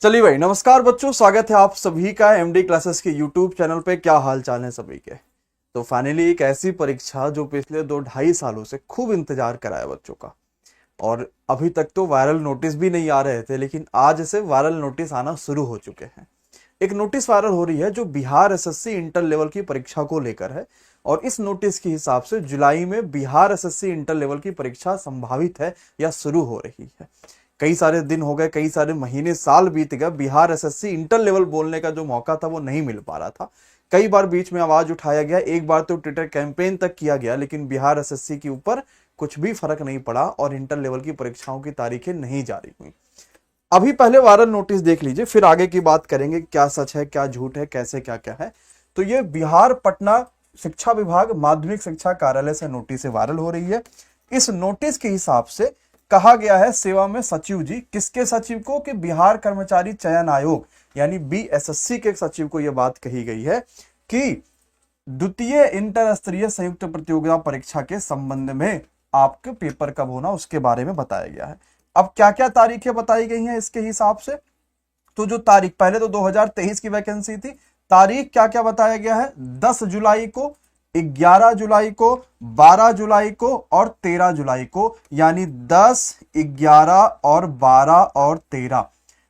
चलिए भाई, नमस्कार बच्चों, स्वागत है आप सभी का एमडी क्लासेस के यूट्यूब चैनल पे। क्या हाल चाल है सभी के। तो फाइनली एक ऐसी परीक्षा जो पिछले 2-2.5 सालों से खूब इंतजार कराया बच्चों का, और अभी तक तो वायरल नोटिस भी नहीं आ रहे थे, लेकिन आज से वायरल नोटिस आना शुरू हो चुके हैं। एक नोटिस वायरल हो रही है जो बिहार एसएससी इंटर लेवल की परीक्षा को लेकर है, और इस नोटिस के हिसाब से जुलाई में बिहार एसएससी इंटर लेवल की परीक्षा संभावित है या शुरू हो रही है। कई सारे दिन हो गए, कई सारे महीने, साल बीत गए, बिहार एसएससी इंटर लेवल बोलने का जो मौका था वो नहीं मिल पा रहा था। कई बार बीच में आवाज उठाया गया, एक बार तो ट्विटर कैंपेन तक किया गया, लेकिन बिहार एसएससी के ऊपर कुछ भी फर्क नहीं पड़ा और इंटर लेवल की परीक्षाओं की तारीखें नहीं जारी हुई। अभी पहले वायरल नोटिस देख लीजिए, फिर आगे की बात करेंगे क्या सच है क्या झूठ है, कैसे क्या क्या है। तो ये बिहार पटना शिक्षा विभाग माध्यमिक शिक्षा कार्यालय से नोटिस वायरल हो रही है। इस नोटिस के हिसाब से कहा गया है सेवा में सचिव जी, किसके सचिव को, कि बिहार कर्मचारी चयन आयोग यानी बीएसएससी के सचिव को यह बात कही गई है कि द्वितीय इंटर स्तरीय संयुक्त प्रतियोगिता परीक्षा के संबंध में आपके पेपर कब होना उसके बारे में बताया गया है। अब क्या क्या तारीखें बताई गई हैं इसके हिसाब से, तो जो तारीख पहले तो 2023 की वैकेंसी थी, तारीख क्या क्या बताया गया है, 10 जुलाई को, 11 जुलाई को, 12 जुलाई को और 13 जुलाई को, यानी 10, 11 और 12 और 13,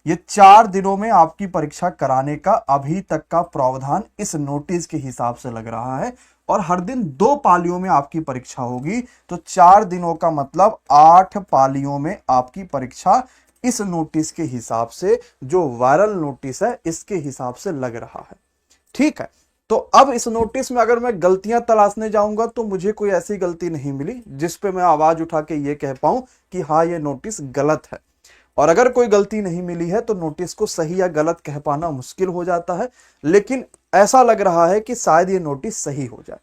ये 4 दिनों में आपकी परीक्षा कराने का अभी तक का प्रावधान इस नोटिस के हिसाब से लग रहा है। और हर दिन 2 पालियों में आपकी परीक्षा होगी, तो 4 दिनों का मतलब 8 पालियों में आपकी परीक्षा इस नोटिस के हिसाब से, जो वायरल नोटिस है इसके हिसाब से लग रहा है। ठीक है, तो अब इस नोटिस में अगर मैं गलतियां तलाशने जाऊंगा तो मुझे कोई ऐसी गलती नहीं मिली जिस पे मैं आवाज उठा के ये कह पाऊं कि हाँ ये नोटिस गलत है। और अगर कोई गलती नहीं मिली है तो नोटिस को सही या गलत कह पाना मुश्किल हो जाता है, लेकिन ऐसा लग रहा है कि शायद ये नोटिस सही हो जाए।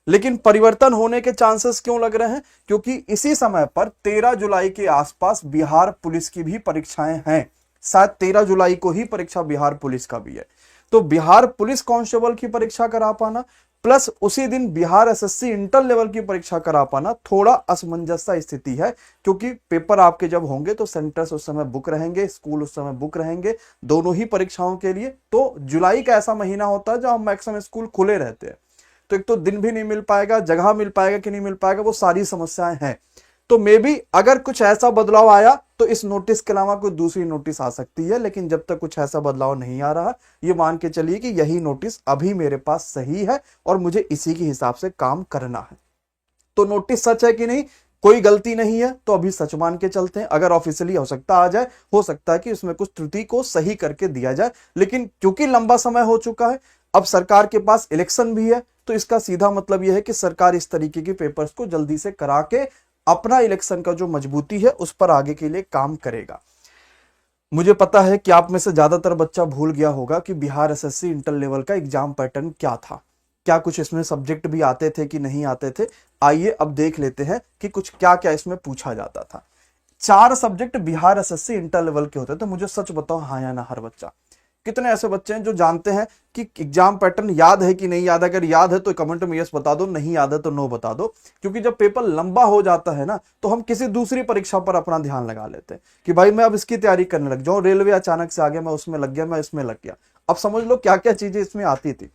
लेकिन परिवर्तन होने के चांसेस क्यों लग रहे हैं, क्योंकि इसी समय पर 13 जुलाई के आसपास बिहार पुलिस की भी परीक्षाएं हैं। शायद 13 जुलाई को ही परीक्षा बिहार पुलिस का भी है। तो बिहार पुलिस कांस्टेबल की परीक्षा करा पाना प्लस उसी दिन बिहार एसएससी इंटर लेवल की परीक्षा करा पाना थोड़ा असमंजस स्थिति है, क्योंकि पेपर आपके जब होंगे तो सेंटर्स उस समय बुक रहेंगे, स्कूल उस समय बुक रहेंगे दोनों ही परीक्षाओं के लिए। तो जुलाई का ऐसा महीना होता है जब मैक्सिमम स्कूल खुले रहते हैं, तो एक तो दिन भी नहीं मिल पाएगा, जगह मिल पाएगा कि नहीं मिल पाएगा, वो सारी समस्याएं हैं। तो मे बी अगर कुछ ऐसा बदलाव आया तो इस नोटिस के अलावा कोई दूसरी नोटिस आ सकती है, लेकिन जब तक कुछ ऐसा बदलाव नहीं आ रहा, ये मान के चलिए कि यही नोटिस अभी मेरे पास सही है और मुझे इसी के हिसाब से काम करना है। तो नोटिस सच है कि नहीं, कोई गलती नहीं है तो अभी सच मान के चलते हैं। अगर ऑफिशियली आवश्यकता आ जाए, हो सकता है कि उसमें कुछ त्रुटि को सही करके दिया जाए, लेकिन क्योंकि लंबा समय हो चुका है, अब सरकार के पास इलेक्शन भी है, तो इसका सीधा मतलब यह है कि सरकार इस तरीके के पेपर्स को जल्दी से करा के अपना इलेक्शन का जो मजबूती है उस पर आगे के लिए काम करेगा। मुझे पता है कि आप में से ज्यादातर बच्चा भूल गया होगा कि बिहार एसएससी इंटर लेवल का एग्जाम पैटर्न क्या था, क्या कुछ इसमें सब्जेक्ट भी आते थे कि नहीं आते थे। आइए अब देख लेते हैं कि कुछ क्या क्या इसमें पूछा जाता था। 4 subject Bihar SSC inter level के होते थे। मुझे सच बताओ, हाँ या ना हर बच्चा, कितने ऐसे बच्चे हैं जो जानते हैं कि एग्जाम पैटर्न याद है कि नहीं याद है। अगर याद है तो कमेंट में यस बता दो, नहीं याद है तो नो बता दो। क्योंकि जब पेपर लंबा हो जाता है ना, तो हम किसी दूसरी परीक्षा पर अपना ध्यान लगा लेते हैं कि भाई मैं अब इसकी तैयारी करने लग जाऊं, रेलवे अचानक से आ गया, मैं उसमें लग गया, मैं इसमें लग गया। अब समझ लो क्या क्या चीजें इसमें आती थी।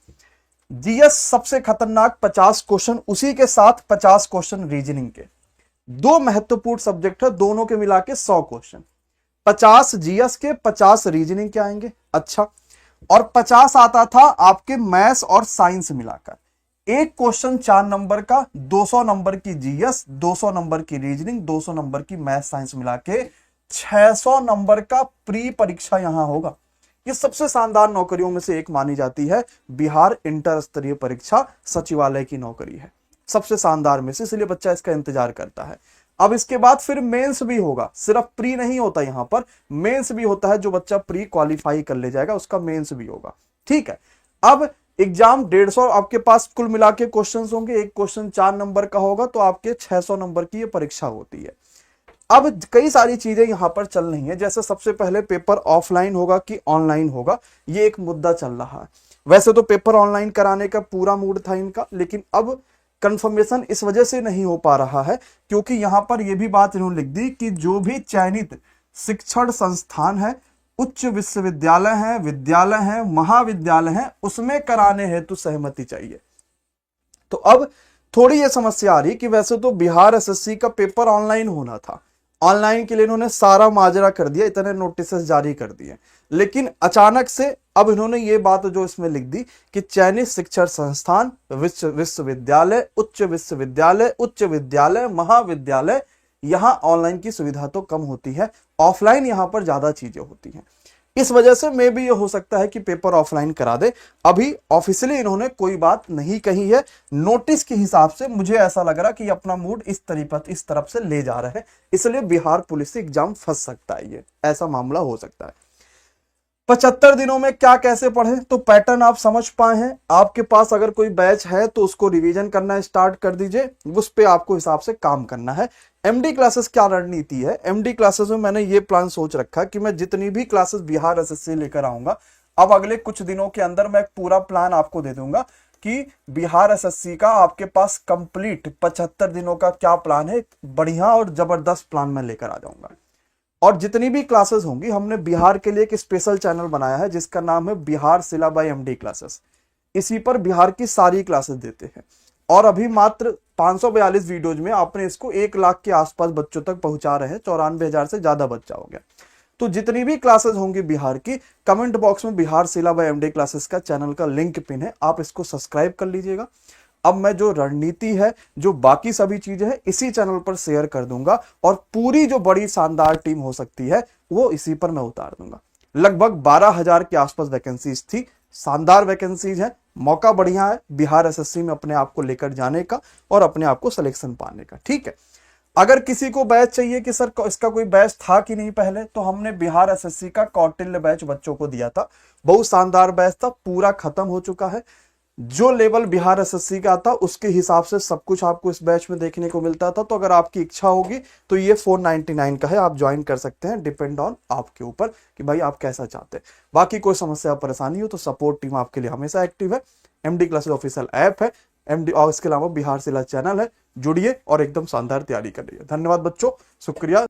जीएस सबसे खतरनाक 50 क्वेश्चन, उसी के साथ 50 क्वेश्चन रीजनिंग के। 2 महत्वपूर्ण सब्जेक्ट है, दोनों के मिला के 100 क्वेश्चन। 50 जीएस के, 50 रीजनिंग के आएंगे। अच्छा, और 50 आता था आपके मैथ्स और साइंस मिलाकर। एक क्वेश्चन 4 नंबर का, 200 नंबर की जीएस, 200 नंबर की रीजनिंग, 200 नंबर की मैथ्स साइंस मिला के 600 नंबर का प्री परीक्षा यहां होगा। ये सबसे शानदार नौकरियों में से एक मानी जाती है। बिहार इंटर स्तरीय परीक्षा सचिवालय की नौकरी है, सबसे शानदार में से, इसलिए बच्चा इसका इंतजार करता है। अब इसके बाद फिर मेंस भी होगा, सिर्फ प्री नहीं होता, यहां पर मेंस भी होता है। जो बच्चा प्री क्वालिफाई कर ले जाएगा उसका मेंस भी होगा। ठीक है, अब एग्जाम 150 आपके पास कुल मिला के क्वेश्चन होंगे। एक क्वेश्चन 4 नंबर का होगा, तो आपके 600 नंबर की ये परीक्षा होती है। अब कई सारी चीजें यहां पर चल रही हैं, जैसे सबसे पहले पेपर ऑफलाइन होगा कि ऑनलाइन होगा, ये एक मुद्दा चल रहा है। वैसे तो पेपर ऑनलाइन कराने का पूरा मूड था इनका, लेकिन अब कंफर्मेशन इस वजह से नहीं हो पा रहा है क्योंकि यहां पर यह भी बात इन्होंने लिख दी कि जो भी चयनित शिक्षण संस्थान है उच्च विश्वविद्यालय है, विद्यालय है, महाविद्यालय है, उसमें कराने हेतु सहमति चाहिए। तो अब थोड़ी ये समस्या आ रही कि वैसे तो बिहार एसएससी का पेपर ऑनलाइन होना था, ऑनलाइन के लिए इन्होंने सारा माजरा कर दिया, इतने नोटिस जारी कर दिए, लेकिन अचानक से अब इन्होंने ये बात जो इसमें लिख दी कि चयनित शिक्षण संस्थान, विश्वविद्यालय, उच्च विश्वविद्यालय, उच्च विद्यालय, महाविद्यालय, यहां ऑनलाइन की सुविधा तो कम होती है, ऑफलाइन यहां पर ज्यादा चीजें होती हैं। इस वजह से मे भी ये हो सकता है कि पेपर ऑफलाइन करा दे। अभी ऑफिशियली इन्होंने कोई बात नहीं कही है, नोटिस के हिसाब से मुझे ऐसा लग रहा कि अपना मूड इस तरफ से ले जा रहा है, इसलिए बिहार पुलिस से एग्जाम फंस सकता है, ये ऐसा मामला हो सकता है। 75 दिनों में क्या कैसे पढ़े, तो पैटर्न आप समझ पाए हैं। आपके पास अगर कोई बैच है तो उसको रिवीजन करना स्टार्ट कर दीजिए, उस पे आपको हिसाब से काम करना है। एमडी क्लासेस क्या रणनीति है, एमडी क्लासेस में मैंने ये प्लान सोच रखा कि मैं जितनी भी क्लासेस बिहार एसएससी लेकर आऊंगा, अब अगले कुछ दिनों के अंदर मैं एक पूरा प्लान आपको दे दूंगा कि बिहार एसएससी का आपके पास कंप्लीट 75 दिनों का क्या प्लान है, बढ़िया और जबरदस्त प्लान मैं लेकर आ जाऊंगा। और जितनी भी क्लासेस होंगी, हमने बिहार के लिए एक स्पेशल चैनल बनाया है जिसका नाम है बिहार सिला बाय एमडी क्लासेस। इसी पर बिहार की सारी क्लासेस देते हैं, और अभी मात्र 542 वीडियोज में आपने इसको 1 लाख के आसपास बच्चों तक पहुंचा रहे हैं, 94,000 से ज्यादा बच्चा हो गया। तो जितनी भी क्लासेस होंगी बिहार की, कमेंट बॉक्स में बिहार सिला बाय एमडी क्लासेस का चैनल का लिंक पिन है, आप इसको सब्सक्राइब कर लीजिएगा। अब मैं जो रणनीति है, जो बाकी सभी चीजें हैं, इसी चैनल पर शेयर कर दूंगा, और पूरी जो बड़ी शानदार टीम हो सकती है वो इसी पर मैं उतार दूंगा। लगभग 12,000 के आसपास वैकेंसीज थी, शानदार वैकेंसीज है, मौका बढ़िया है बिहार एसएससी में अपने आप को लेकर जाने का और अपने आप को सिलेक्शन पाने का। ठीक है, अगर किसी को बैच चाहिए कि सर इसका कोई बैच था कि नहीं पहले, तो हमने बिहार एसएससी का कौटिल्य बैच बच्चों को दिया था, बहुत शानदार बैच था, पूरा खत्म हो चुका है। जो लेवल बिहार एसएससी का था उसके हिसाब से सब कुछ आपको इस बैच में देखने को मिलता था। तो अगर आपकी इच्छा होगी तो ये 499 का है, आप ज्वाइन कर सकते हैं, डिपेंड ऑन आपके ऊपर कि भाई आप कैसा चाहते हैं। बाकी कोई समस्या परेशानी हो तो सपोर्ट टीम आपके लिए हमेशा एक्टिव है। एमडी क्लासेस ऑफिशियल ऐप है, एमडी, और इसके अलावा बिहार सिला चैनल है, जुड़िए और एकदम शानदार तैयारी करिए। धन्यवाद बच्चों, शुक्रिया।